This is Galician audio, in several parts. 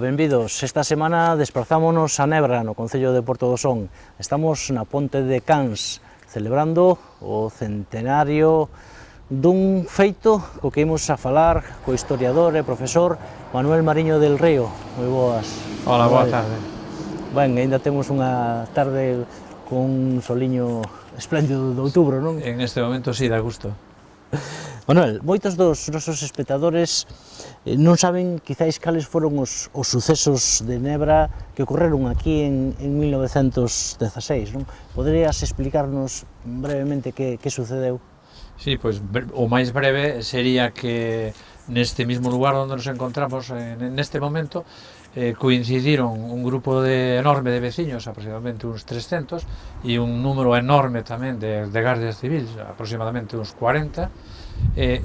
benvidos. Esta semana desplazámonos a Nebra, no concello de Porto do Son. Estamos na Ponte de Cans, celebrando o centenario dun feito co que imos a falar co historiador e profesor Manuel Mariño del Río. Moi boas. Hola, boa tarde. Ben, ainda temos unha tarde con un soliño espléndido de outubro, non? En este momento sí, dá gusto. Manuel, moitos dos nosos espectadores non saben quizáis cales foron os sucesos de Nebra que ocorreron aquí en 1916, non? Poderías explicarnos brevemente que sucedeu? Sí, pois o máis breve sería que neste mismo lugar onde nos encontramos neste momento coincidiron un grupo enorme de veciños, aproximadamente uns 300, e un número enorme tamén de gardias civiles, aproximadamente uns 40,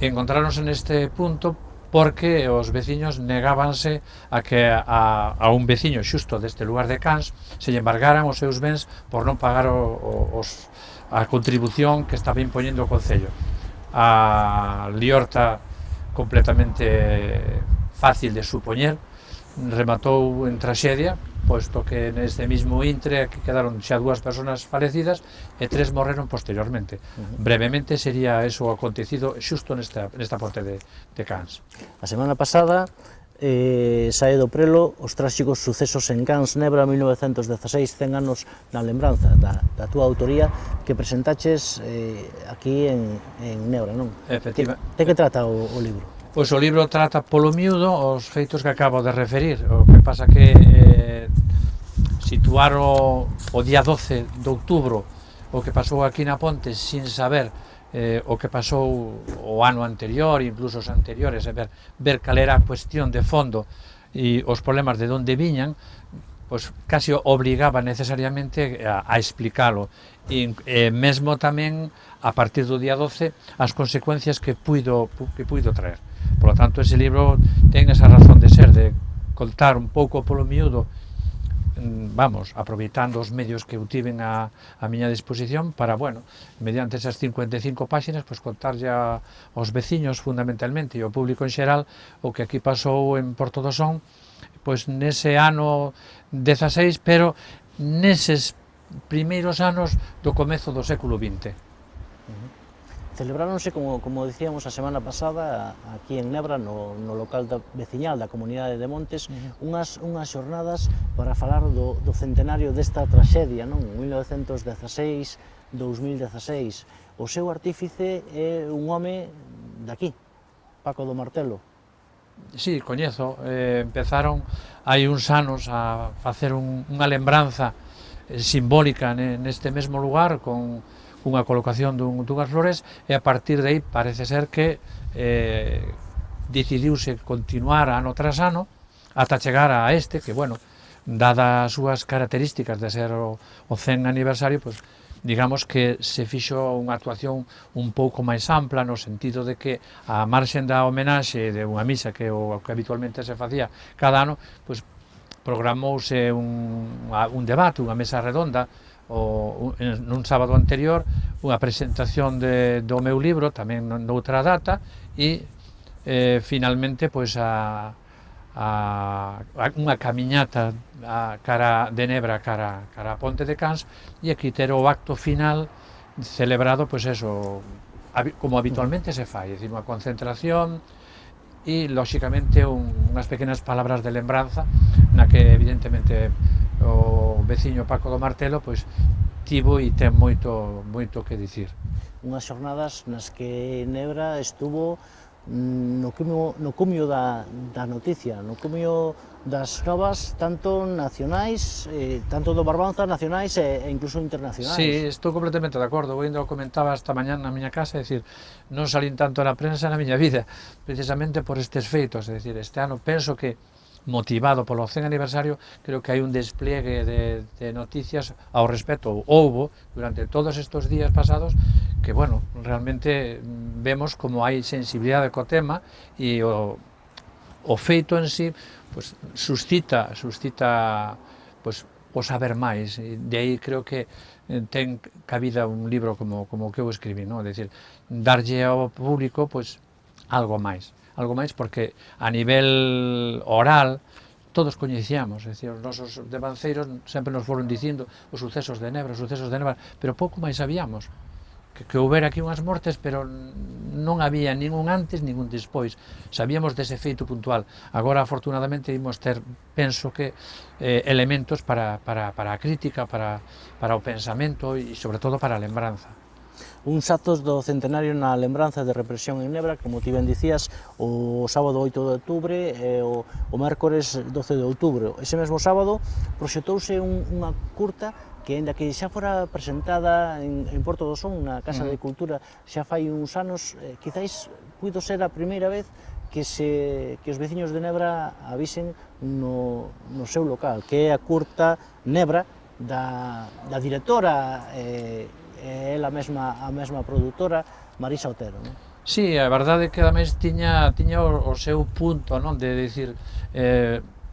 encontráronse neste punto porque os veciños negábanse a que a un veciño xusto deste lugar de Cans se lle embargaran os seus bens por non pagar a contribución que estaba impoñendo o Concello. A liorta completamente fácil de supoñer rematou en traxedia, posto que neste mismo intre quedaron xa 2 persoas falecidas e 3 morreron posteriormente. Brevemente sería eso o acontecido xusto nesta ponte de Cans. A semana pasada sae do prelo os tráxicos sucesos en Cans, Nebra, 1916, 100 anos na lembranza da túa autoría que presentaches aquí en Nebra, non? Efectiva. De que trata o libro? Pois o libro trata polo miúdo os feitos que acabo de referir, o que pasa que situar o día 12 de outubro o que pasou aquí na ponte sin saber o que pasou o ano anterior, incluso os anteriores, ver cal era a cuestión de fondo e os problemas de onde viñan, pois casi obrigaba necesariamente a explicalo e mesmo tamén a partir do día 12 as consecuencias que puido traer. Por lo tanto, ese libro ten esa razón de ser, de contar un pouco polo miúdo, vamos, aproveitando os medios que eu tiven a miña disposición para, bueno, mediante esas 55 páxinas, pois contarlle aos veciños fundamentalmente e ao público en xeral o que aquí pasou en Porto do Son, pois nese ano 16, pero neses primeiros anos do comezo do século XX. Celebráronse, como dicíamos a semana pasada, aquí en Nebra, no local veciñal da Comunidade de Montes, unhas xornadas para falar do centenario desta traxedia, non? 1916-2016. O seu artífice é un home daqui, Paco do Martelo. Sí, coñezo. Empezaron hai uns anos a facer unha lembranza simbólica neste mesmo lugar con unha colocación dunhas flores e a partir de aí parece ser que decidiuse continuar ano tras ano ata chegar a este que, bueno, dada as súas características de ser o 100 aniversario, pues, digamos que se fixo unha actuación un pouco máis ampla no sentido de que a marxen da homenaxe de unha misa que habitualmente se facía cada ano, pues, programouse un debate, unha mesa redonda nun sábado anterior, unha presentación do meu libro tamén noutra data e finalmente pois unha camiñata cara de Nebra cara a Ponte de Cans e aquí ter o acto final celebrado pois eso como habitualmente se fai, é dicir, unha concentración e lóxicamente unhas pequenas palabras de lembranza na que evidentemente o veciño Paco do Martelo pois tivo e ten moito que dicir. Unhas xornadas nas que Nebra estuvo no cumio da noticia, no cumio das novas tanto nacionais, tanto do Barbanza, nacionais e incluso internacionais. Sí, estou completamente de acordo. Eu ainda o comentaba esta mañá na miña casa, é dicir, non salín tanto na prensa na miña vida, precisamente por estes feitos, é dicir, este ano penso que motivado polo 100 aniversario, creo que hai un despliegue de noticias ao respecto, houbo durante todos estes días pasados, que, bueno, realmente vemos como hai sensibilidade co tema e o feito en sí, pues, suscita pues, o saber máis, e de aí creo que ten cabida un libro como o que eu escribí, non? É dicir, darlle ao público, pues, algo máis porque a nivel oral todos coñecíamos, é dicir, os nosos devanceiros sempre nos foron dicindo os sucesos de Nebra, pero pouco máis sabíamos, que houbera aquí unhas mortes, pero non había ningún antes, ningún despois. Sabíamos dese feito puntual. Agora, afortunadamente, imos ter, penso que, elementos para a crítica, para o pensamento e, sobre todo, para a lembranza. Uns actos do centenario na lembranza de represión en Nebra, como ti ben dicías, o sábado 8 de outubro e o mércores 12 de outubro. Ese mesmo sábado proxectouse unha curta que, ainda que xa fora presentada en Porto do Son, na Casa de Cultura, xa fai uns anos, quizáis puido ser a primeira vez que os veciños de Nebra avisen no seu local, que é a curta Nebra da directora e ela mesma, a mesma produtora, Marisa Otero, non? Sí, a verdade é que ademais tiña o seu punto, non, de dicir,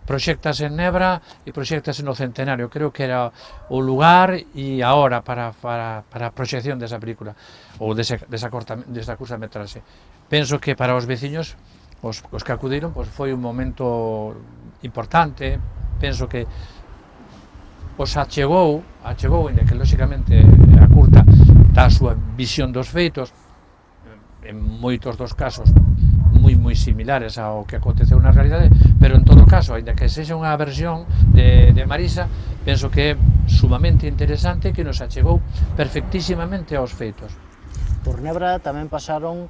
proxectase en Nebra e proxectase no Centenario. Creo que era o lugar e a hora para a proxección desa película ou desa curtametraxe. Penso que para os veciños, os que acudiron, pois foi un momento importante. Penso que os achegou, ainda que lóxicamente a curta dá a súa visión dos feitos, en moitos dos casos moi similares ao que aconteceu na realidade, pero en todo caso, ainda que sexa unha versión de Marisa, penso que é sumamente interesante, que nos achegou perfectísimamente aos feitos. Por Nebra tamén pasaron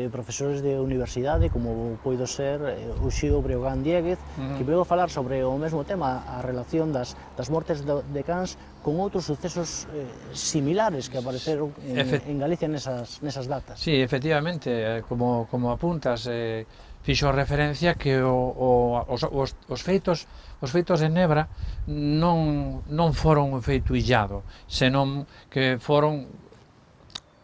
profesores de universidade, como poido ser Uxío Breogán Diéguez, que veio a falar sobre o mesmo tema, a relación das mortes de cans con outros sucesos similares que apareceron en Galicia nesas datas. Sí, efectivamente, como apuntas, fixo referencia que os feitos de Nebra non foron un feito illado, senón que foron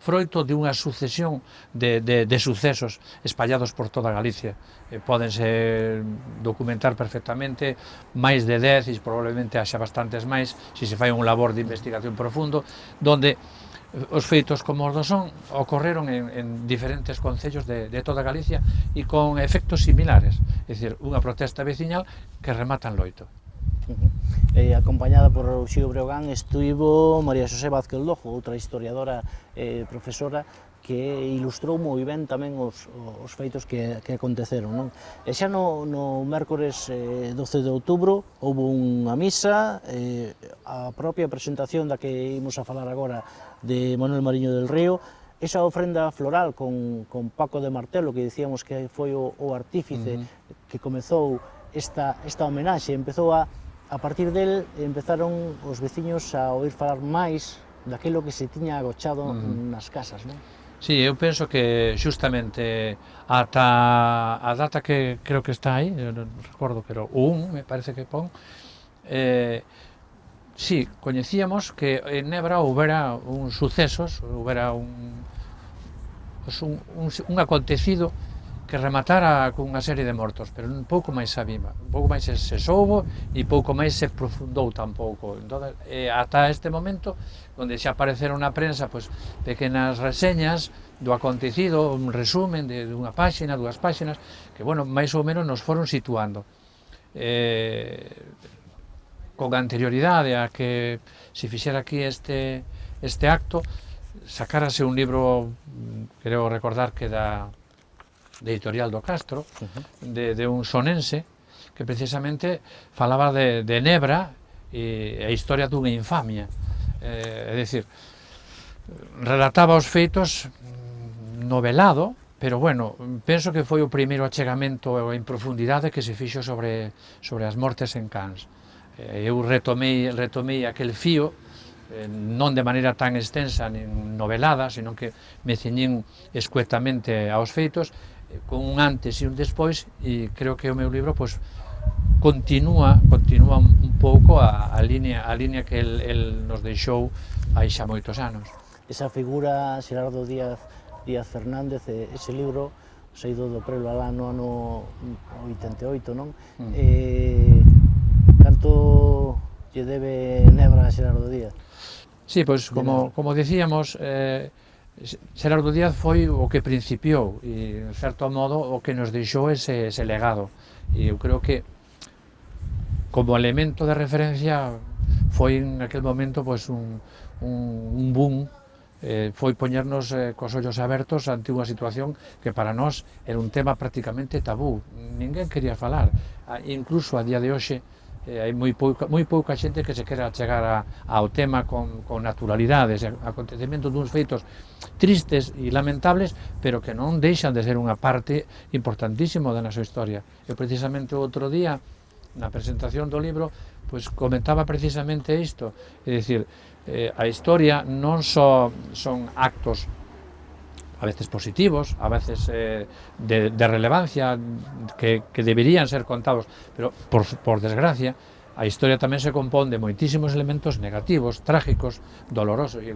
froito de unha sucesión de sucesos espallados por toda Galicia. Pódense documentar perfectamente máis de 10 e probablemente haxa bastantes máis se se fai un labor de investigación profundo, donde os feitos como os do Son ocorreron en diferentes concellos de toda Galicia e con efectos similares, é dicir, unha protesta veciñal que remata en loito. Acompañada por Uxío Breogán estivo María Xosé Vázquez Lojo, outra historiadora e profesora que ilustrou moi ben tamén os feitos que aconteceron, non? E xa no mércores 12 de outubro houve unha misa, a propia presentación da que imos a falar agora de Manuel Mariño del Río, esa ofrenda floral con Paco de Martelo, que dicíamos que foi o artífice que comezou esta homenaxe, empezou a partir del empezaron os veciños a oír falar máis daquilo que se tiña agochado nas casas, non? Sí, eu penso que xustamente ata a data que creo que está aí, non recordo, pero o 1 me parece que pon, sí, coñecíamos que en Nebra houbera uns sucesos, houbera un acontecido que rematara cunha serie de mortos, pero un pouco máis sabima, un pouco máis se soubo e pouco máis se profundou tampouco. Entón, ata este momento, onde xa apareceron na prensa pequenas reseñas do acontecido, un resumen de unha páxina, dúas páxinas, que, bueno, máis ou menos nos foron situando. Con anterioridade a que se fixera aquí este acto, sacárase un libro, creo recordar que da Editorial do Castro, de un sonense, que precisamente falaba de Nebra e a historia dunha infamia. É dicir, relataba os feitos novelado, pero, bueno, penso que foi o primeiro achegamento en profundidade que se fixo sobre as mortes en Cans. Eu retomei aquel fío, non de maneira tan extensa nin novelada, sino que me ceñín escuetamente aos feitos, con un antes e un despois, e creo que o meu libro continúa un pouco a línea que el nos deixou hai xa moitos anos. Esa figura, Xerardo Díaz Fernández, ese libro saído do Prelo alá no ano 88, non? Canto lle debe Nebra a Xerardo Díaz? Sí, pois, como dicíamos, Xerardo Díaz foi o que principiou e, en certo modo, o que nos deixou ese legado. E eu creo que como elemento de referencia foi en aquel momento pois un boom, foi poñernos cos ollos abertos ante unha situación que para nós era un tema prácticamente tabú, ninguén quería falar, incluso a día de hoxe hai moi pouca xente que se quera chegar ao tema con naturalidade, acontecementos duns feitos tristes e lamentables, pero que non deixan de ser unha parte importantísima da nosa historia. E precisamente o outro día, na presentación do libro, pois comentaba precisamente isto, é dicir, a historia non só son actos a veces positivos, a veces de relevancia, que deberían ser contados, pero por desgracia, a historia tamén se compón de moitísimos elementos negativos, trágicos, dolorosos, e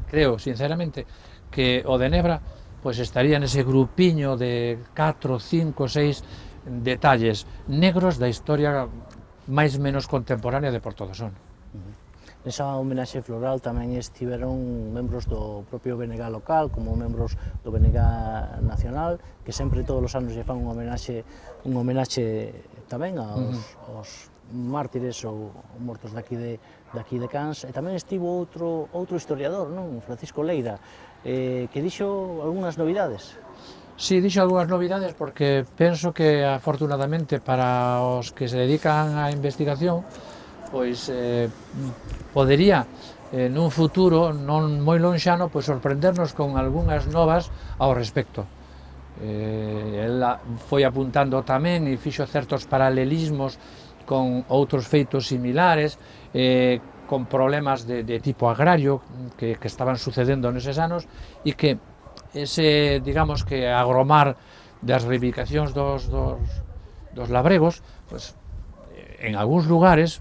creo sinceramente que o de Nebra pois estaría nese grupiño de 4, 5, 6 detalles negros da historia máis menos contemporánea de Portodosón. Nesa homenaxe floral tamén estiveron membros do propio BNG local, como membros do BNG nacional, que sempre todos os anos lle fan unha homenaxe tamén aos mártires ou mortos daqui de Cans, e tamén estivo outro historiador, non? Francisco Leira, que dixo algunhas novidades. Sí, dixo algunhas novidades porque penso que afortunadamente para os que se dedican á investigación pois podería nun futuro non moi lonxano pois sorprendernos con algunhas novas ao respecto. Ela foi apuntando tamén e fixo certos paralelismos con outros feitos similares, con problemas de tipo agrario que estaban sucedendo neses anos, e que ese, digamos que agromar das reivindicacións dos labregos, pois, en algúns lugares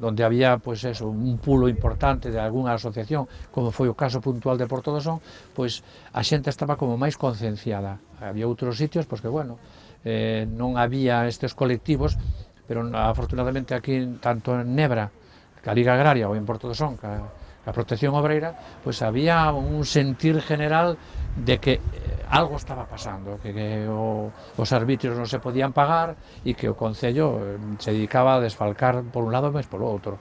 donde había pois eso, un pulo importante de algunha asociación, como foi o caso puntual de Portodosón, pois a xente estaba como máis concienciada. Había outros sitios pois que, bueno, non había estes colectivos, pero afortunadamente aquí, tanto en Nebra, que a Liga Agraria, ou en Portodosón, que a Protección Obreira, pois había un sentir general de que algo estaba pasando, que os arbitrios non se podían pagar e que o Concello se dedicaba a desfalcar por un lado e polo outro.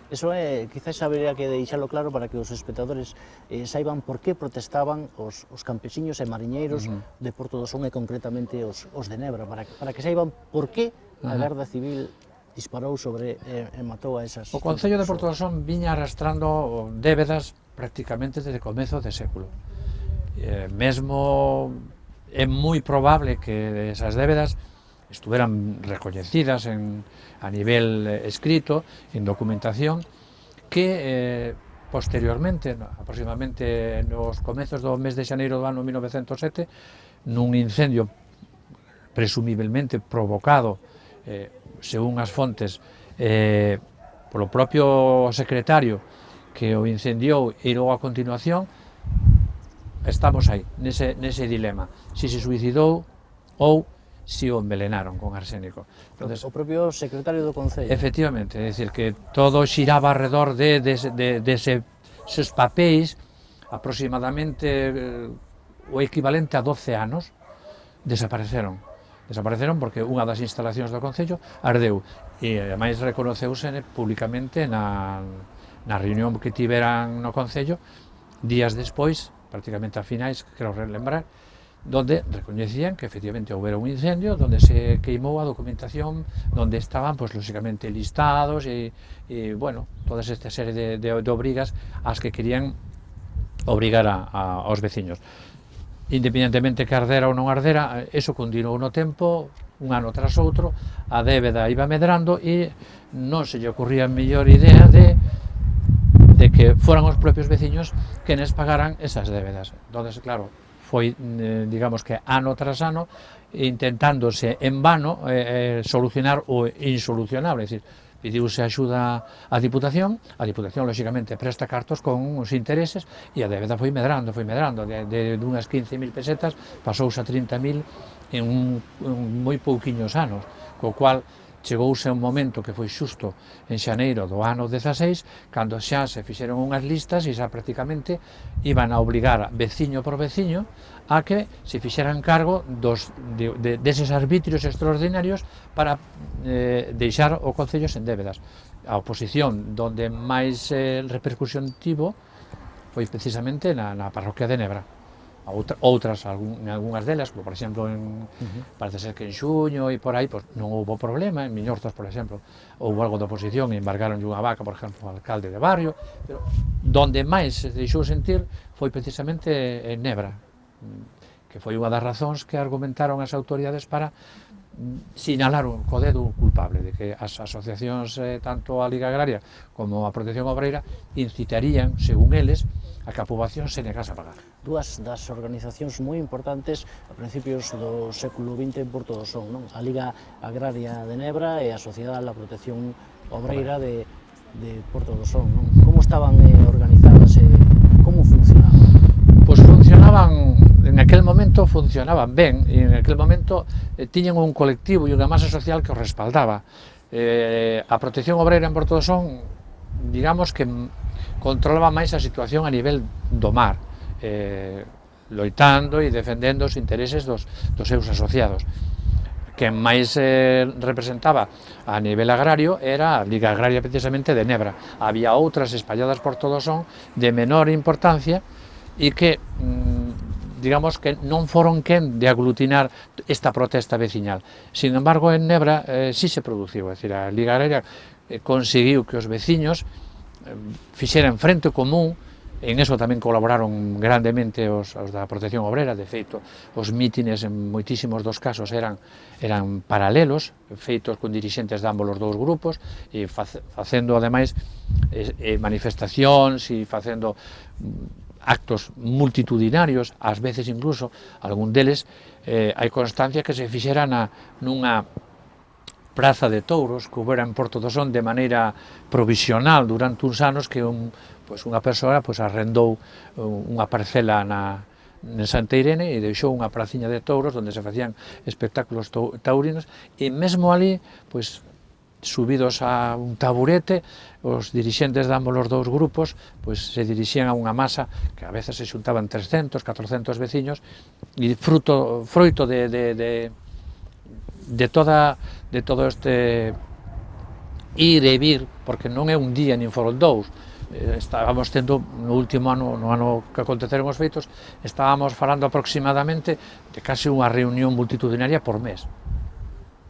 Eso quizás habería que deixalo claro para que os espectadores saiban por que protestaban os campesiños e mariñeiros de Portodosón e concretamente os de Nebra, para que saiban por que a Garda Civil disparou sobre e matou a esas... O Concello de Portodosón viña arrastrando débedas prácticamente desde o comezo de século. Mesmo é moi probable que esas débedas estuveran recoñecidas a nivel escrito, en documentación, que posteriormente, aproximadamente nos comezos do mes de xaneiro do ano 1907, nun incendio presumiblemente provocado, según as fontes, polo propio secretario que o incendiou, e logo a continuación estamos aí, nese dilema, si se suicidou ou si o envelenaron con arsénico. Entonces, o propio secretario do Concello. Efectivamente, é dicir, que todo xiraba alrededor deses papéis, aproximadamente o equivalente a 12 anos, desapareceron porque unha das instalacións do Concello ardeu, e ademais reconoceuse públicamente na reunión que tiveran no Concello días despois, prácticamente a finais, quero relembrar, donde recoñecían que efectivamente houbera un incendio, donde se queimou a documentación, donde estaban, pois, lóxicamente listados e bueno, toda esta serie de obrigas ás que querían obrigar aos veciños. Independentemente que ardera ou non ardera, eso continuou no tempo, un ano tras outro, a débeda iba medrando e non se lle ocurría a mellor idea de que foran os propios veciños quenes pagaran esas débedas. Entón, claro, foi, digamos que ano tras ano, intentándose en vano solucionar o insolucionable, é dicir, pediuse axuda á Diputación, lóxicamente presta cartos con uns intereses e a débeda foi medrando, de unhas 15.000 pesetas pasouse a 30.000 en moi pouquiños anos, co cual chegouse un momento que foi xusto en xaneiro do ano 16, cando xa se fixeron unhas listas e xa prácticamente iban a obligar veciño por veciño a que se fixeran cargo deses arbitrios extraordinarios para deixar o Concello sen débedas. A oposición donde máis repercusión tivo foi precisamente na parroquia de Nebra. Outras, algunhas delas, como por exemplo, parece ser que en xuño e por aí, pues, non houve problema, en Miñorzos, por exemplo, houve algo de oposición e embargaron unha vaca, por exemplo, ao alcalde de barrio, pero donde máis se deixou sentir foi precisamente en Nebra, que foi unha das razóns que argumentaron as autoridades para sinalaron co dedo culpable de que as asociacións, tanto a Liga Agraria como a Protección Obreira, incitarían, según eles, a que a poboación se negase a pagar. Dúas das organizacións moi importantes a principios do século XX en Porto do Son, non? A Liga Agraria de Nebra e a Sociedade da Protección Obreira de Porto do Son, non? Como estaban organizadas e como funcionaban? Pois funcionaban, en aquel momento funcionaban ben, e en aquel momento tiñan un colectivo e unha masa social que os respaldaba. A Protección Obreira en Porto do Son, digamos que controlaba máis a situación a nivel do mar, loitando e defendendo os intereses dos seus asociados. Quen máis representaba a nivel agrario era a Liga Agraria precisamente de Nebra. Había outras espalladas por todo o Son de menor importancia e que, digamos que non foron quen de aglutinar esta protesta veciñal. Sin embargo, en Nebra sí se produciu, é dicir, a Liga Agraria conseguiu que os veciños fixeran frente común. En eso tamén colaboraron grandemente os da Protección Obrera. De feito, os mítines en moitísimos dos casos eran paralelos, feitos con dirixentes de ambos os dous grupos, e facendo ademais manifestacións e facendo actos multitudinarios, ás veces incluso, algún deles, hai constancia que se fixera nunha praza de touros que houbera en Porto do Son de maneira provisional durante uns anos, que unha persoa arrendou unha parcela en Santa Irene e deixou unha praciña de touros onde se facían espectáculos taurinos, e mesmo ali, subidos a un taburete, os dirixentes de ambos os dous grupos se dirixían a unha masa que a veces se xuntaban 300, 400 veciños, e froito de todo este ir e vir, porque non é un día nin foron dous. Estábamos tendo no último ano, no ano que aconteceron os feitos, estábamos falando aproximadamente de case unha reunión multitudinaria por mes.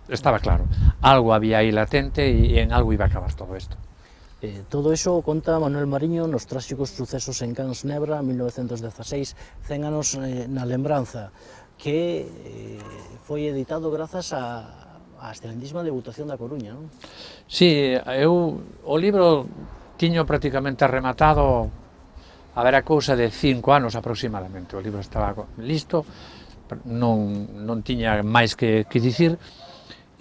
Estaba claro, algo había aí latente e en algo iba a acabar todo isto. Todo iso conta Manuel Mariño nos tráxicos sucesos en Cans Nebra, 1916, 100 anos na lembranza, que foi editado grazas a excelentísima Deputación da Coruña, non? Si, o libro tiño prácticamente rematado, a ver, a cousa de 5 anos aproximadamente. O libro estaba listo, non tiña máis que dicir,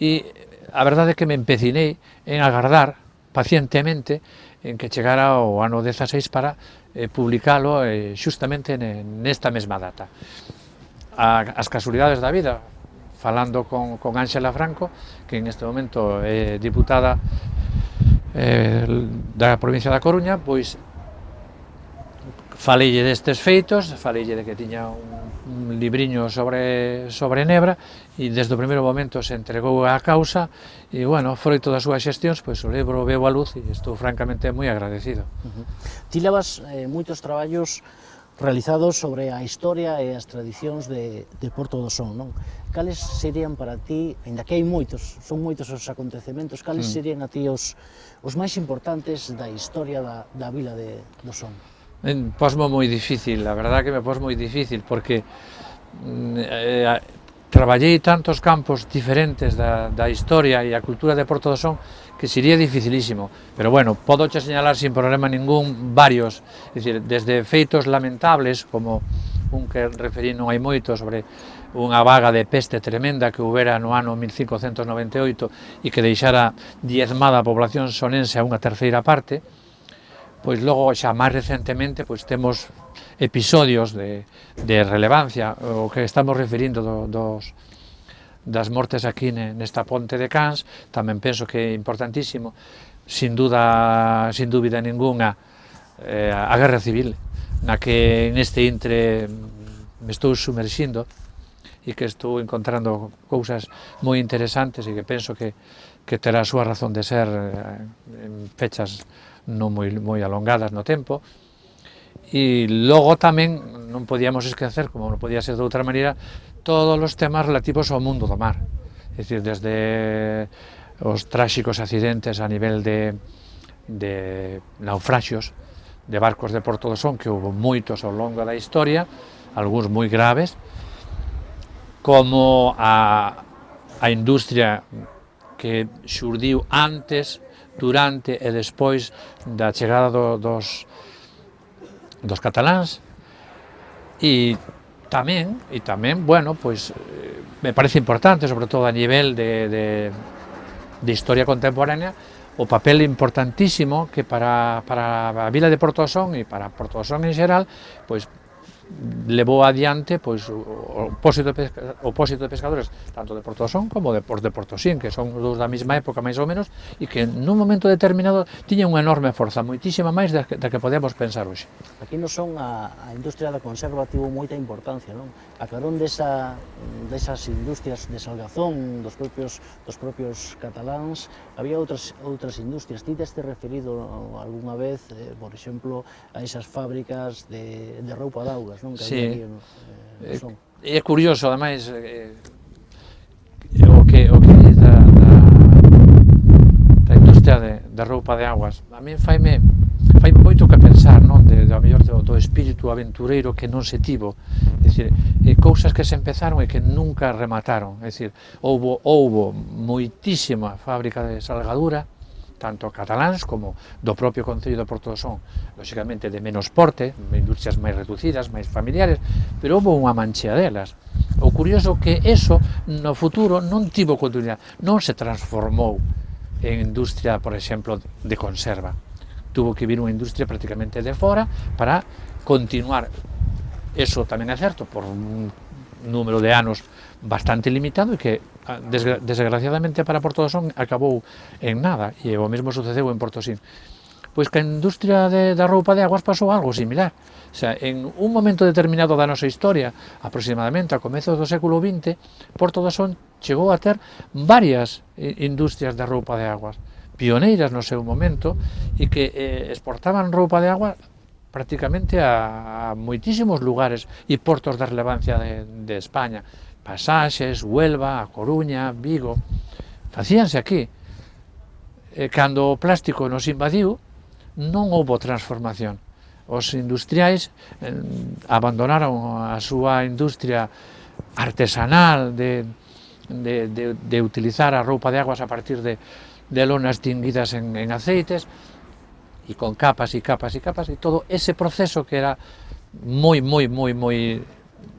e a verdade é que me empecinei en agardar pacientemente en que chegara o ano 16 para publicalo xustamente nesta mesma data. As casualidades da vida, falando con Ángela Franco, que en este momento é diputada da provincia da Coruña, pois faleille destes feitos, faleille de que tiña un libriño sobre Nebra, e desde o primeiro momento se entregou á causa, e, bueno, froito das súas xestións, pois o libro veu a luz e estou francamente moi agradecido. Ti levas moitos traballos realizados sobre a historia e as tradicións de Porto do Son, non? Cales serían para ti, ainda que hai moitos, son moitos os acontecementos, cales serían a ti os máis importantes da historia da vila do Son? Posmo moi difícil, a verdade que me pos moi difícil, porque traballei tantos campos diferentes da historia e a cultura de Porto do Son que sería dificilísimo, pero bueno, podo che señalar sin problema ningún varios, é dicir, desde feitos lamentables, como un que referí non hai moito, sobre unha vaga de peste tremenda que houbera no ano 1598 e que deixara diezmada a población sonense a unha terceira parte. Pois logo, xa máis recentemente, temos episodios de relevancia, o que estamos referindo das mortes aquí nesta ponte de Cans, tamén penso que é importantísimo, sin dúbida ninguna, a Guerra Civil, na que neste intre me estou sumerxindo e que estou encontrando cousas moi interesantes e que penso que terá a súa razón de ser en fechas non moi alongadas no tempo. E logo tamén non podíamos esquecer, como non podía ser de outra maneira, todos os temas relativos ao mundo do mar, é dicir, desde os tráxicos accidentes a nivel de naufraxios de barcos de Porto do Son, que houve moitos ao longo da historia, algúns moi graves, como a industria que xurdiu antes, durante e despois da chegada dos cataláns, e tamén, bueno, pois me parece importante, sobre todo a nivel de historia contemporánea, o papel importantísimo que para a vila de Porto do Son e para Porto do Son en xeral, pois levou adiante pois o pósito de pescadores tanto de Porto do Son como de Portosín, que son dos da mesma época máis ou menos, e que nun momento determinado tiña unha enorme forza, moitísima máis da que podemos pensar hoxe. Aquí no Son a industria da conserva tivo moita importancia, non? A carón desas industrias de salgazón dos propios cataláns, había outras industrias. Ti deste referido algunha vez, por exemplo, a esas fábricas de roupa de augas, non? Que había aquí no Son. É curioso, ademais, o que diz da industria de roupa de augas. A mí faime moito que pensar, non? A mellor do espírito aventureiro que non se tivo, é dicir, cousas que se empezaron e que nunca remataron, é dicir, houbo moitísima fábrica de salgadura, tanto cataláns como do propio Concello de Porto do Son, lóxicamente de menos porte, industrias máis reducidas, máis familiares, pero houve unha manchea delas. O curioso que eso no futuro non tivo continuidade, non se transformou en industria, por exemplo, de conserva. Tuvo que vir unha industria prácticamente de fora para continuar. Eso tamén é certo, por un número de anos bastante limitado e que, desgraciadamente para Porto do Son, acabou en nada, e o mesmo sucedeu en Portosín. Pois que a industria da roupa de aguas pasou algo similar. O sea, en un momento determinado da nosa historia, aproximadamente a comezos do século XX, Porto do Son chegou a ter varias industrias de roupa de aguas, pioneiras no seu momento, e que exportaban roupa de agua prácticamente a moitísimos lugares e portos de relevancia de España. Pasaxes, Huelva, A Coruña, Vigo, facíanse aquí. Cando o plástico nos invadiu, non houbo transformación. Os industriais abandonaron a súa industria artesanal de utilizar a roupa de aguas a partir de lonas tinguidas en aceites, e con capas e capas e capas, e todo ese proceso que era moi,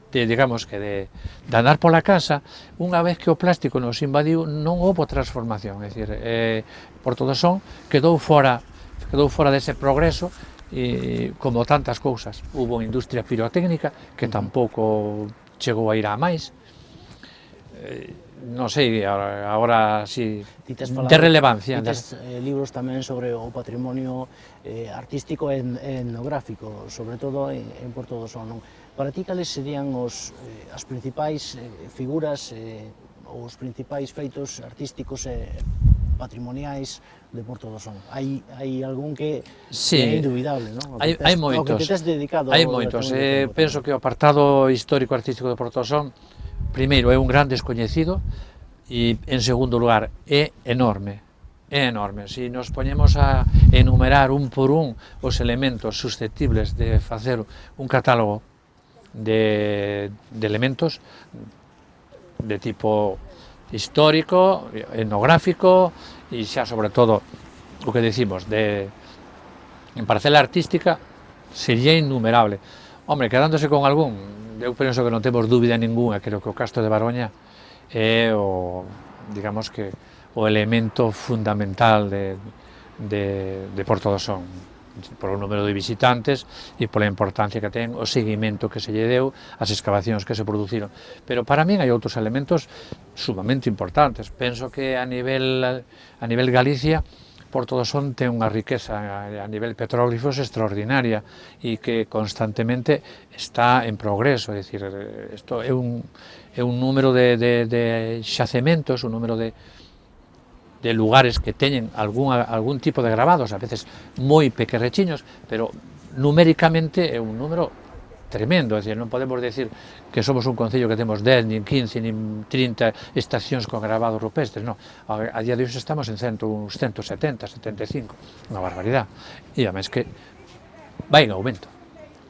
digamos que de andar pola casa, unha vez que o plástico nos invadiu, non houbo transformación, é dicir, Porto do Son quedou fora dese progreso, e como tantas cousas. Hubo industria pirotécnica que tampouco chegou a ir a máis, non sei, agora si de relevancia. Tites libros tamén sobre o patrimonio artístico e etnográfico, sobre todo en Porto do Son, non? Para ti, cales serían as principais figuras ou os principais feitos artísticos e patrimoniais de Porto do Son? Hai algún que é indubidable, non? Hai moitos. O que te tes dedicado. Hai moitos. Penso que o apartado histórico artístico de Porto do Son, primeiro, é un gran descoñecido, e, en segundo lugar, é enorme. É enorme. Se nos poñemos a enumerar un por un os elementos susceptibles de facer un catálogo de elementos de tipo histórico, etnográfico, e xa sobre todo o que decimos en parcela artística, sería innumerable. Hombre, quedándose con algún, eu penso que non temos dúbida ninguna, creo que o Castro de Baroña é digamos que o elemento fundamental de Porto do Son. por o número de visitantes e pola importancia que ten, o seguimento que se lle deu, as excavacións que se produciron. Pero para min hai outros elementos sumamente importantes. Penso que a nivel Galicia, Porto do Son ten unha riqueza a nivel petróglifos extraordinaria e que constantemente está en progreso, é dicir, isto é un número de xacementos, un número de lugares que teñen algún tipo de gravados, a veces moi pequerrechiños, pero numéricamente é un número tremendo, é dicir, non podemos decir que somos un concello que temos 10, nin 15, nin 30 estacións con gravados rupestres, non, a día de hoxe estamos en 170, 75, unha barbaridade, e a máis que vai en aumento.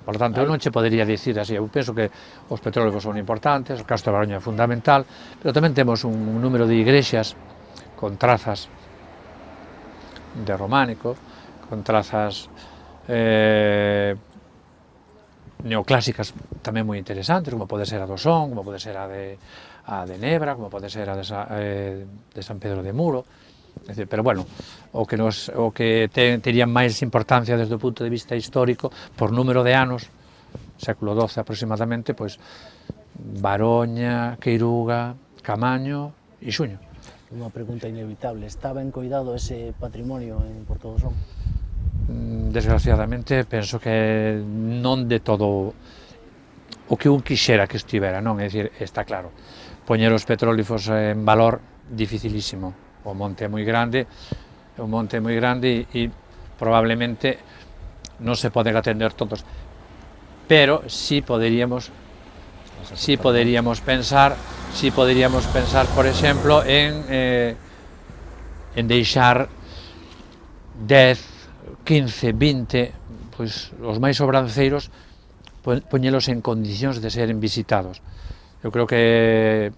Por lo tanto, eu non che podería dicir así, eu penso que os petróleos son importantes, o Castro de Baroña é fundamental, pero tamén temos un número de igrexas con trazas de románico, con trazas neoclásicas tamén moi interesantes, como pode ser a do Son, como pode ser a de Nebra, como pode ser a de San Pedro de Muro. É dicir, pero bueno, o que tería máis importancia desde o punto de vista histórico, por número de anos, século XII aproximadamente, pois Baroña, Queiruga, Camaño e Xuño. Unha pregunta inevitable, está ben coidado ese patrimonio en Porto do Son? Desgraciadamente, penso que non de todo o que un quixera que estivera, non? É dicir, está claro, poñer os petróglifos en valor, dificilísimo. O monte é moi grande, e probablemente non se poden atender todos, pero sí poderíamos pensar, por exemplo, en deixar 10, 15, 20, pois os máis sobranceiros, poñelos en condicións de seren visitados. Eu creo que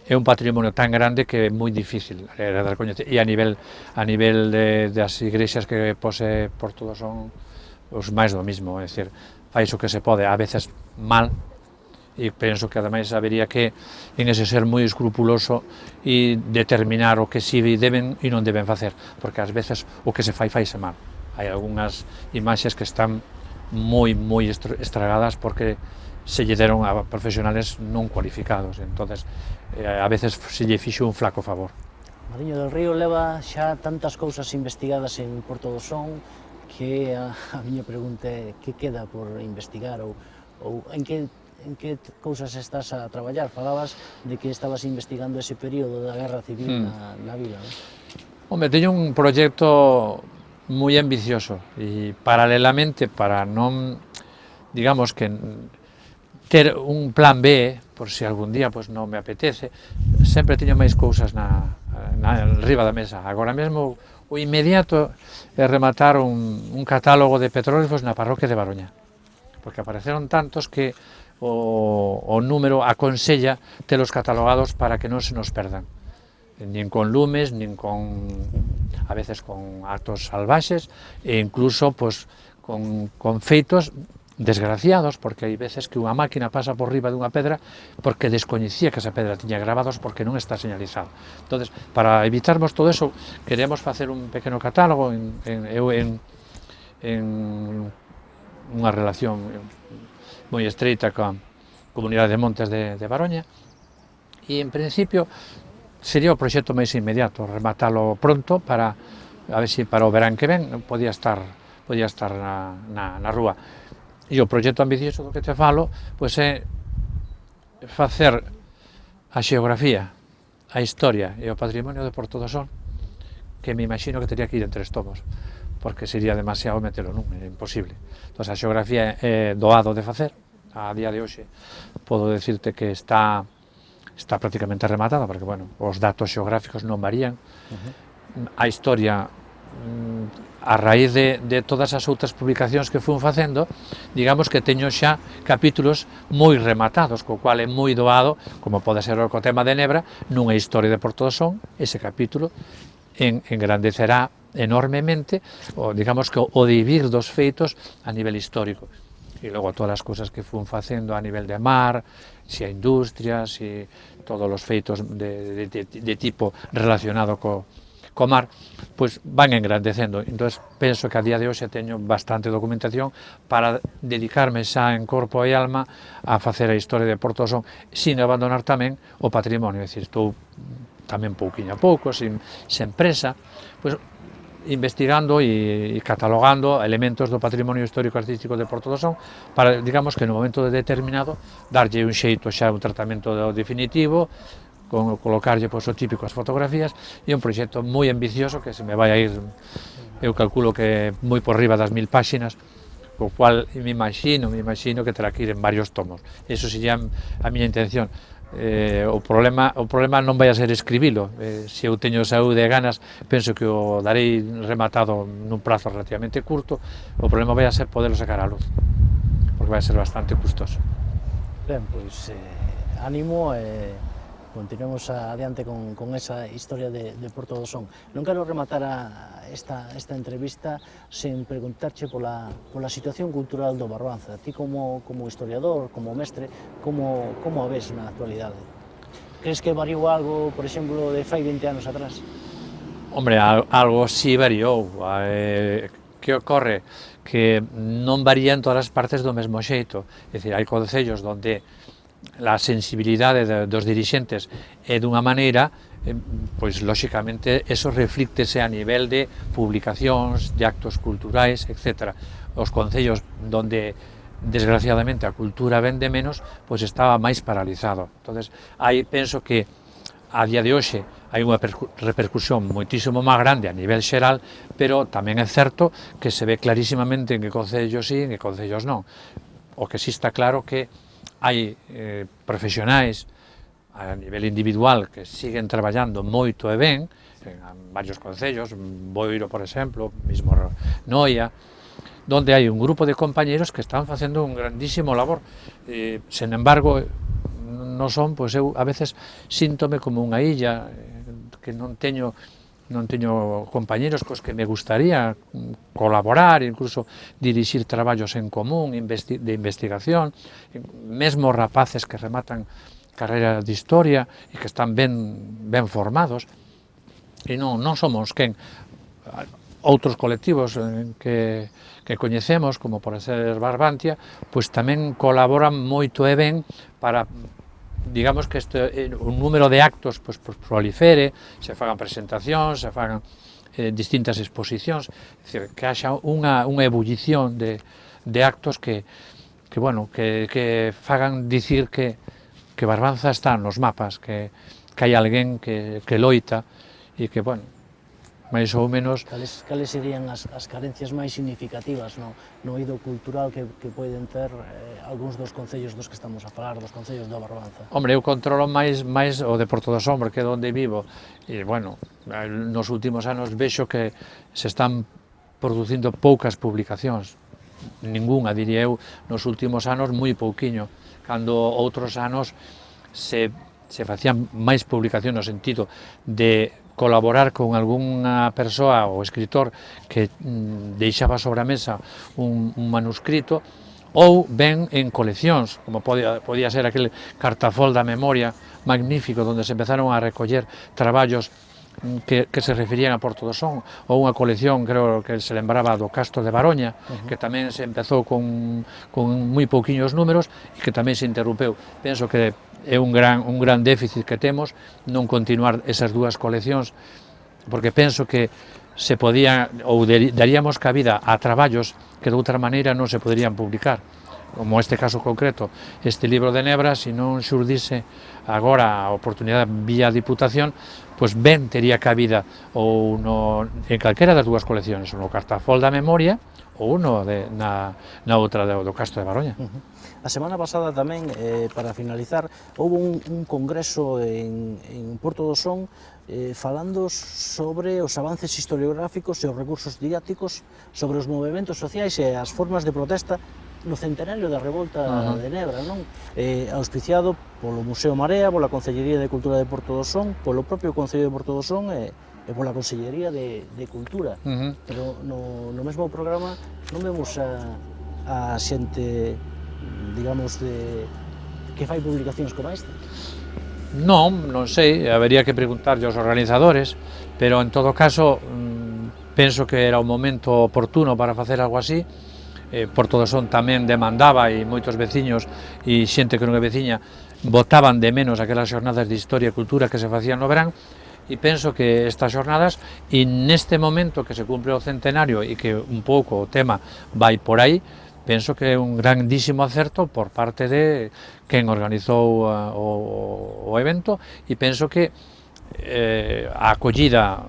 é un patrimonio tan grande que é moi difícil de recoñecer, e a nivel das igrexas que posee Porto do Son, os máis do mismo, é dicir, fai o que se pode, a veces mal, e penso que ademais habería que en ese ser moi escrupuloso e determinar o que si deben e non deben facer, porque ás veces o que se faise mal. Hai algunhas imaxes que están moi estragadas porque se lle deron a profesionales non cualificados, entonces a veces se lle fixo un flaco favor. Mariño del Río leva xa tantas cousas investigadas en Porto do Son que a miña pregunta é que queda por investigar ou en que cousas estás a traballar? Falabas de que estabas investigando ese período da Guerra Civil na vila, non? Home, teño un proxecto moi ambicioso e paralelamente, para non, digamos que ter un plan B, por se algún día pois non me apetece, sempre teño máis cousas riba da mesa. Agora mesmo o inmediato é rematar un catálogo de petróglifos na parroquia de Baroña, porque apareceron tantos que o número aconsella telos catalogados para que non se nos perdan, nin con lumes, nin con, a veces con actos salvaxes, e incluso pues, con feitos desgraciados, porque hai veces que unha máquina pasa por riba dunha pedra porque descoñecía que esa pedra tiña gravados porque non está señalizado. Entonces, para evitarmos todo eso, queremos facer un pequeno catálogo en unha relación moi estreita coa Comunidade de Montes de Baroña, e en principio sería o proxecto máis inmediato, rematalo pronto para a ver se para o verán que ven podía estar na rúa. E o proxecto ambicioso do que te falo pois é facer a xeografía, a historia e o patrimonio de Porto do Son, que me imagino que teria que ir en 3 tomos, porque sería demasiado metelo nun, é imposible. Entón, a xeografía é doado de facer, a día de hoxe podo decirte que está prácticamente rematada, porque, bueno, os datos xeográficos non varían. A historia, a raíz de todas as outras publicacións que fun facendo, digamos que teño xa capítulos moi rematados, co cual é moi doado, como pode ser o tema de Nebra, nunha historia de Porto do Son, ese capítulo engrandecerá enormemente, digamos que o vivir dos feitos a nivel histórico. E logo todas as cousas que fun facendo a nivel de mar, se a industria, se todos os feitos de tipo relacionado co mar, pois van engrandecendo. Entón, penso que a día de hoxe teño bastante documentación para dedicarme xa en corpo e alma a facer a historia de Porto do Son, sin abandonar tamén o patrimonio, é dicir, estou tamén pouquiño a pouco, sen presa, pois investigando e catalogando elementos do patrimonio histórico artístico de Porto do Son para, digamos, que no momento determinado darlle un xeito xa, un tratamento definitivo, colocarlle pois, o típico as fotografías, e un proxecto moi ambicioso que se me vai a ir, eu calculo que moi por riba das 1000 páxinas, co cual me imagino que terá que ir en varios tomos. Eso sería a miña intención. O problema non vai a ser escribilo, se eu teño saúde e ganas, penso que o darei rematado nun prazo relativamente curto. O problema vai a ser poderlo sacar á luz, porque vai a ser bastante custoso. Ben, pois ánimo e continuemos adiante con esa historia de Porto do Son. Non quero rematar esta entrevista sen preguntarche pola situación cultural do Barbanza. Ti como historiador, como mestre, como a ves na actualidade? Crees que variou algo, por exemplo, de fai 20 anos atrás? Hombre, algo si variou. Que ocorre? Que non varía en todas as partes do mesmo xeito. É dicir, hai concellos onde a sensibilidade dos dirixentes é dunha maneira, pois lóxicamente eso reflíctese a nivel de publicacións, de actos culturais, etc. Os concellos onde desgraciadamente a cultura vende menos, pois estaba máis paralizado. Entonces, penso que a día de hoxe hai unha repercusión moitísimo máis grande a nivel xeral, pero tamén é certo que se ve clarísimamente en que concellos sí, en que concellos non. O que sí está claro que hai profesionais a nivel individual que siguen traballando moito e ben en varios concellos, Boiro, por exemplo, mismo Noia, donde hai un grupo de compañeros que están facendo un grandísimo labor. Sen embargo, non son, pois eu a veces síntome como unha illa, que non teño compañeros cos que me gustaría colaborar, incluso dirixir traballos en común de investigación, mesmo rapaces que rematan carreira de historia e que están ben formados, e non somos quen. Outros colectivos que coñecemos, como por ser Barbantia, pois tamén colaboran moito e ben para, digamos, que un número de actos pois prolifere, se fagan presentacións, se fagan distintas exposicións, é dicir, que haxa unha ebullición de actos que fagan dicir que Barbanza está nos mapas, que hai alguén que loita e que, bueno, máis ou menos... Cales serían as carencias máis significativas no eido cultural que poden ter algúns dos concellos dos que estamos a falar, dos concellos do Barbanza? Hombre, eu controlo máis o de Porto do Son, que é onde vivo, e, bueno, nos últimos anos vexo que se están producindo poucas publicacións, ningunha, diría eu, nos últimos anos moi pouquiño, cando outros anos se facían máis publicacións no sentido de colaborar con algunha persoa ou escritor que deixaba sobre a mesa un manuscrito, ou ben en coleccións, como podía ser aquel Cartafol da Memoria magnífico, onde se empezaron a recoller traballos que se referían a Porto do Son, ou unha colección, creo que se lembraba do Castro de Baroña, que tamén se empezou con moi pouquiños números e que tamén se interrumpeu. Penso que é un gran déficit que temos non continuar esas dúas coleccións, porque penso que se podía, ou daríamos cabida a traballos que de outra maneira non se poderían publicar, como este caso concreto, este libro de Nebra, se non xurdise agora a oportunidade vía Diputación, pois ben tería cabida ou en calquera das dúas coleccións, ou no Cartafol da Memoria ou na outra do Castro de Baroña. A semana pasada tamén, para finalizar, houve un congreso en Porto do Son falando sobre os avances historiográficos e os recursos didácticos sobre os movementos sociais e as formas de protesta no centenario da revolta de Nebra, non? Auspiciado polo Museo Marea, pola Concellería de Cultura de Porto do Son, polo propio Concello de Porto do Son e pola Consellería de Cultura. Pero no mesmo programa non vemos a xente, digamos, que fai publicacións como esta. Non sei, habería que preguntarlle aos organizadores, pero en todo caso penso que era o momento oportuno para facer algo así. Porto do Son tamén demandaba, e moitos veciños e xente que non é veciña botaban de menos aquelas xornadas de historia e cultura que se facían no verán, e penso que estas xornadas, e neste momento que se cumpre o centenario e que un pouco o tema vai por aí, penso que é un grandísimo acerto por parte de quen organizou o evento, e penso que a acollida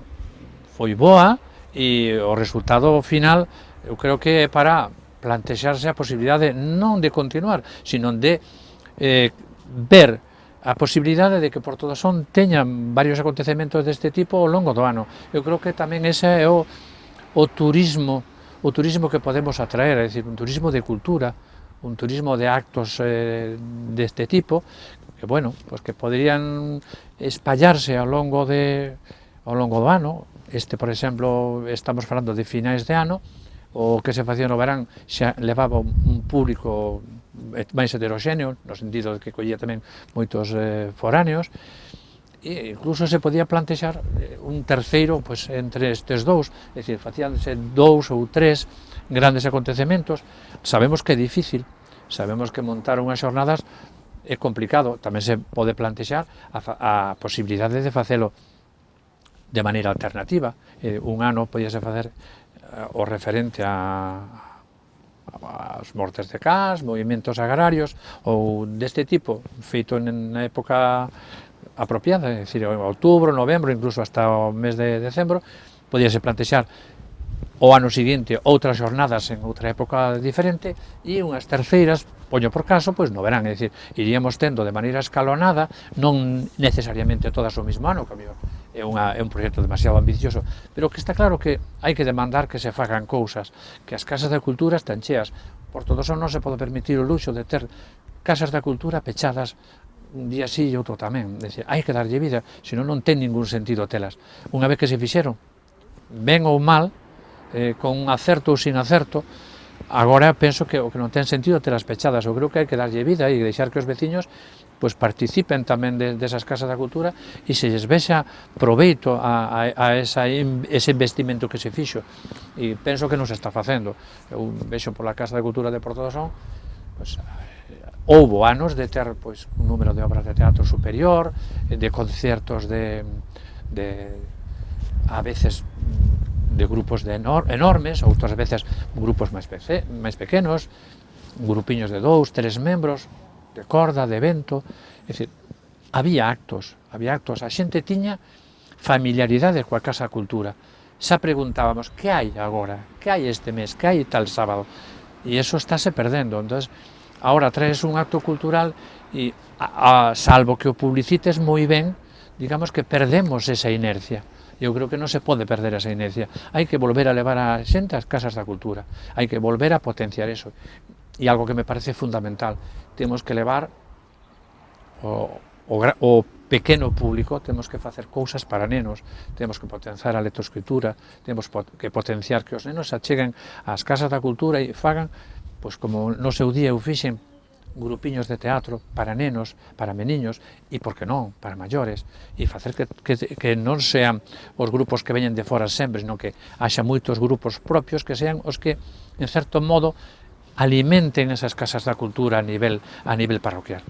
foi boa e o resultado final eu creo que é para plantexarse a posibilidade non de continuar, sino de ver a posibilidade de que Porto do Son teña varios acontecementos deste tipo ao longo do ano. Eu creo que tamén ese é o turismo que podemos atraer, é dicir, un turismo de cultura, un turismo de actos deste tipo, que, bueno, pues que poderían espallarse ao longo do ano. Por exemplo, estamos falando de finais de ano, o que se facía no verán xa levaba un público máis heteroxéneo, no sentido de que collía tamén moitos foráneos, e incluso se podía plantexar un terceiro pues, entre estes dous, é dicir, facíanse 2 ou 3 grandes acontecementos. Sabemos que é difícil, sabemos que montar unhas xornadas é complicado, tamén se pode plantexar a posibilidade de facelo de maneira alternativa. Un ano podíase facer o referente aos mortes de Cans, movimentos agrarios ou deste tipo, feito na época apropiada, é dicir, en outubro, novembro, incluso hasta o mes de decembro, podíase plantexar o ano seguinte outras xornadas en outra época diferente e unhas terceiras, poño por caso, pois no verán, é dicir, iríamos tendo de maneira escalonada, non necesariamente todas o mesmo ano, que é un proxecto demasiado ambicioso, pero que está claro que hai que demandar que se fagan cousas, que as casas da cultura están cheas. Porto do Son non se pode permitir o luxo de ter casas da cultura pechadas un día sí e outro tamén. Decir, hai que darlle vida, senón non ten ningún sentido telas. Unha vez que se fixeron, ben ou mal, con un acerto ou sin acerto, agora penso que o que non ten sentido telas pechadas. Eu creo que hai que darlle vida e deixar que os veciños pues participen tamén desas casas da cultura e se lles vexa proveito a ese investimento que se fixo, e penso que non se está facendo. Eu vexo pola Casa da Cultura de Porto do Son, pues, houbo anos de ter pues, un número de obras de teatro superior, de concertos a veces de grupos enormes, outras veces grupos máis pequenos, grupiños de 2, 3 membros, de corda, de vento. É dicir, había actos, a xente tiña familiaridade coa Casa da Cultura. Xa preguntábamos, que hai agora? Que hai este mes? Que hai tal sábado? E eso estáse perdendo. Entón, agora traes un acto cultural e, salvo que o publicites moi ben, digamos que perdemos esa inercia. Eu creo que non se pode perder esa inercia. Hai que volver a levar a xente ás casas da cultura. Hai que volver a potenciar eso. E algo que me parece fundamental, temos que levar o pequeno público, temos que facer cousas para nenos, temos que potenciar a lectoescritura, temos que potenciar que os nenos se acheguen ás casas da cultura e fagan, pois como no seu día eu fixen, grupiños de teatro para nenos, para meniños e, por que non, para maiores, e facer que non sean os grupos que veñen de fora sempre, senón que haxa moitos grupos propios que sean os que, en certo modo, alimenten esas casas da cultura a nivel parroquial.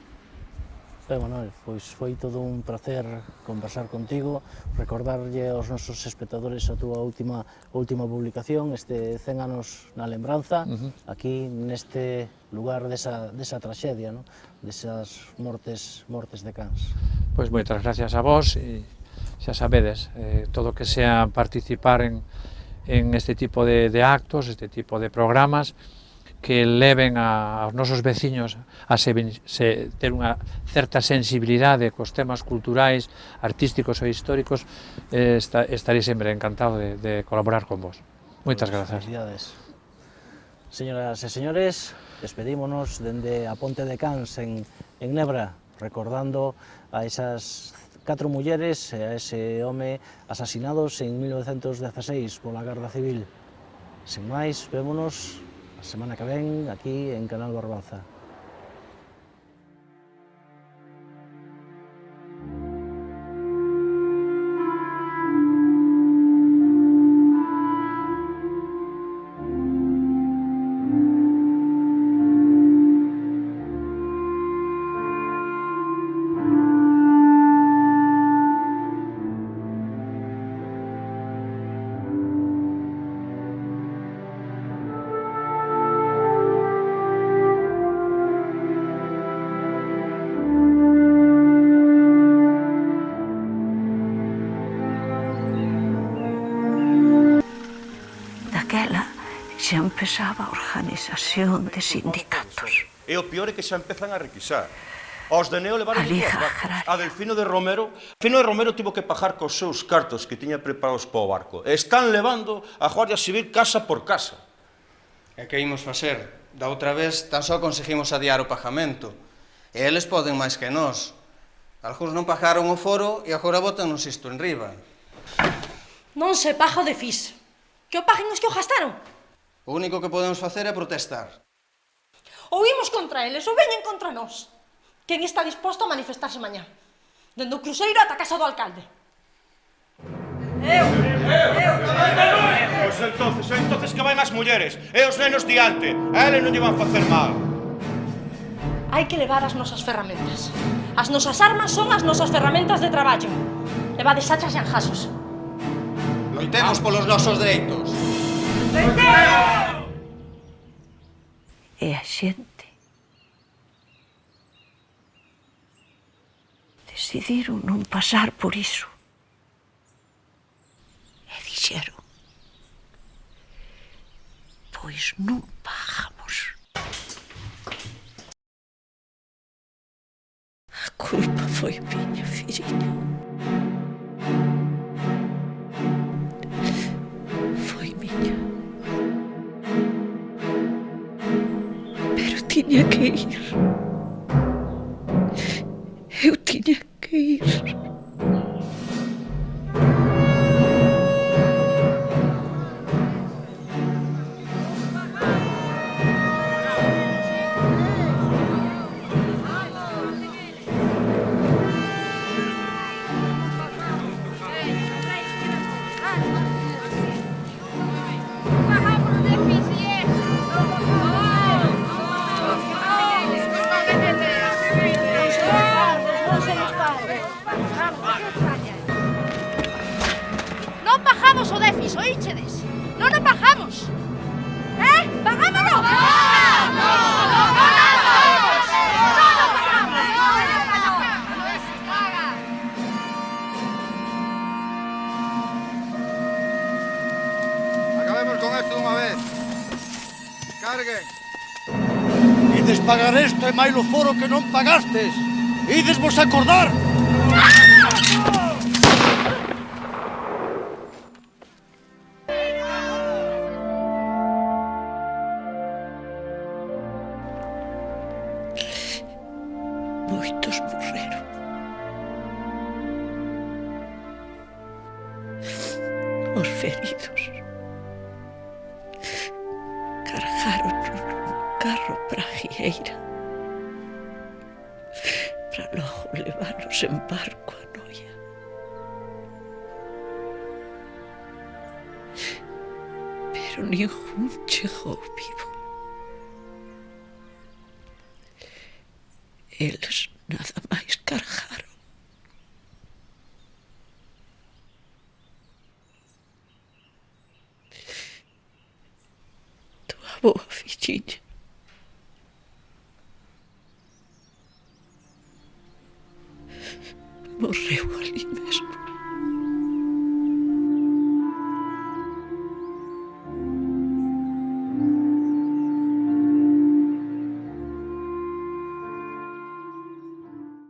Manuel, pois foi todo un placer conversar contigo, recordarlle aos nosos espectadores a túa última publicación, este 100 anos na lembranza, aquí neste lugar desa traxedia, ¿no? Desas mortes de Cans. Pois moitas gracias a vos, e xa sabedes, todo que sea participar en este tipo de actos, este tipo de programas, que leven aos nosos veciños a ter unha certa sensibilidade cos temas culturais, artísticos e históricos, estarei sempre encantado de colaborar con vos. Moitas grazas. Felicidades. Señoras e señores, despedímonos dende a Ponte de Cans en Nebra, recordando a esas 4 mulleres e a ese home asasinados en 1916 pola Garda Civil. Sen máis, vémonos a semana que ven aquí en Canal Barbanza. xa empezaba a organización de sindicatos. E o peor é que xa empezan a requisar. Aos de Neo levaron A Liga dúas barcas. Agraria. A Delfino de Romero. Delfino de Romero tivo que pagar cos seus cartos que tiña preparados para o barco. E están levando a Guardia Civil casa por casa. E que imos facer? Da outra vez tan só conseguimos adiar o pagamento. E eles poden máis que nós. Algúns non pagaron o foro e agora botannos isto en riba. Non se paga o de FIS. Que o paguen os que o gastaron. O único que podemos facer é protestar. Ou imos contra eles ou veñen contra nós. Quen está disposto a manifestarse mañá? Dende o cruceiro ata a casa do alcalde. Pois entonces que vayan as mulleres e os nenos diante. A eles non lle van facer mal. Hai que levar as nosas ferramentas. As nosas armas son as nosas ferramentas de traballo. Levades hachas e anjasos. Loitemos polos nosos dereitos. E a xente decidiron non pasar por iso. E dixeron, pois non pagamos. A culpa foi miña, filliña. Foi miña. Pero tiña que ir. Eu tiña que ir. Non pagamos o déficit, oíchedes? Non o pagamos. Pagámonos! Acabemos con esto dunha vez. Carguen. Ides pagar isto e máis o foro que non pagastes. Ides vos acordar. Moitos morreron. Os feridos cargaron nun carro para a Rieira para logo levarnos en barco a Noia. Pero ningún chegou vivo. Eles nada máis cargaron. Tua boa filliña morreu ali mesmo.